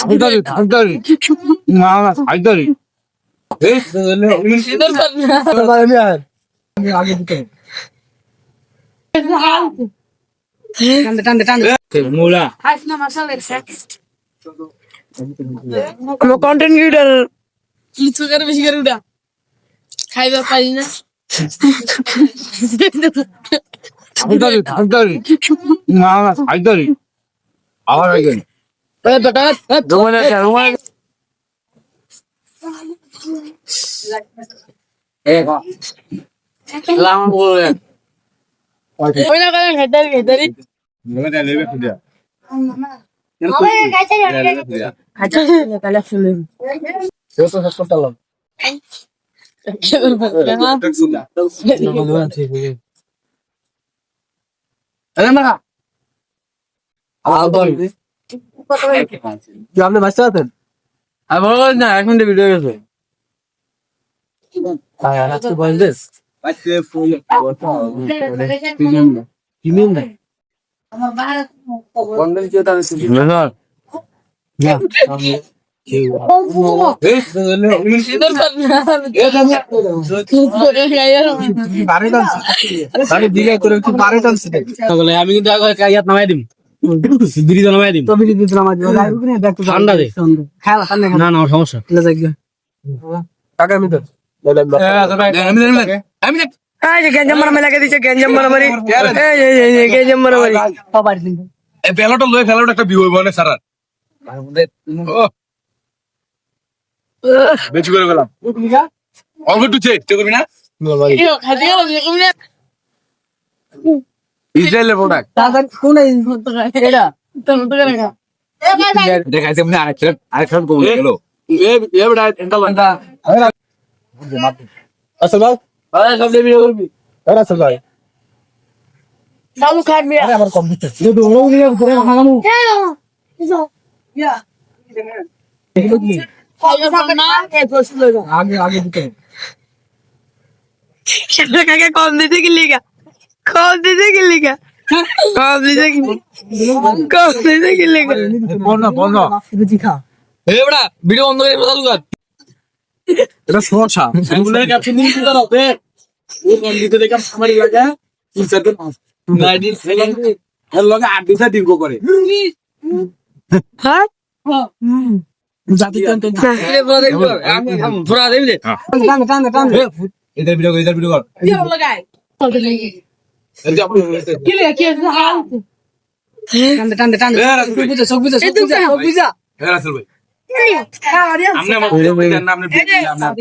হালদারি না হালদারি আগে দিতে মোলা কন্টেন্ট ক্রিয়েটর কিছু করে বেশি করে উঠা খাইবা পারি না হালদারি না হালদারি আবার আগে ওই না করে খাইতারি খাইতারি আপনি বাঁচতে পারতেন না এখন ভিডিও গেছে আমি কিন্তু ইয়াত নামাই দিম বিড়ি নামাই দিম ঠান্ডা দে না না সমস্যা টাকা আমি তো গেঞ্জাম মারামারি লাগিয়ে দিচ্ছে গেঞ্জাম মারামারি গেঞ্জাম মারামারি ফেলাটা লয়ে ফেলাটা একটা বিয়ে হইব না সারা বেচু করে গেলাম অল্প একটু চেক করবি না ইসরায়েলের প্রোডাক্ট দেখাইছে মানে আরেকটা কমে গেল আসল ভাই সব ভিডিও করবি আসল ভাই সামু খাবি আমার কম্পিউটার আগে আগে দিতে কম দিতে গেলি কম দিতে গেলি কম দিতে কম দিতে গেলি বন্ধ বন্ধ এবড়া ভিডিও বন্ধ করে কথা লুকাত এটা সমস্যা গুগলের ক্যাপশন দিন কি দাও তে ও কম দিতে দেখা আমারই লাগা ইনসার্ট নাইডি সেকেন্ড এর লগে 8 দিন দিন কো করে হ্যাঁ জাতি টান পুরা দেবি দে টান এদের ভিডিও কর লাগাই কি লে কি হাল টান সব বুঝা হ্যাঁ রাসেল ভাই আমনে আমার নাম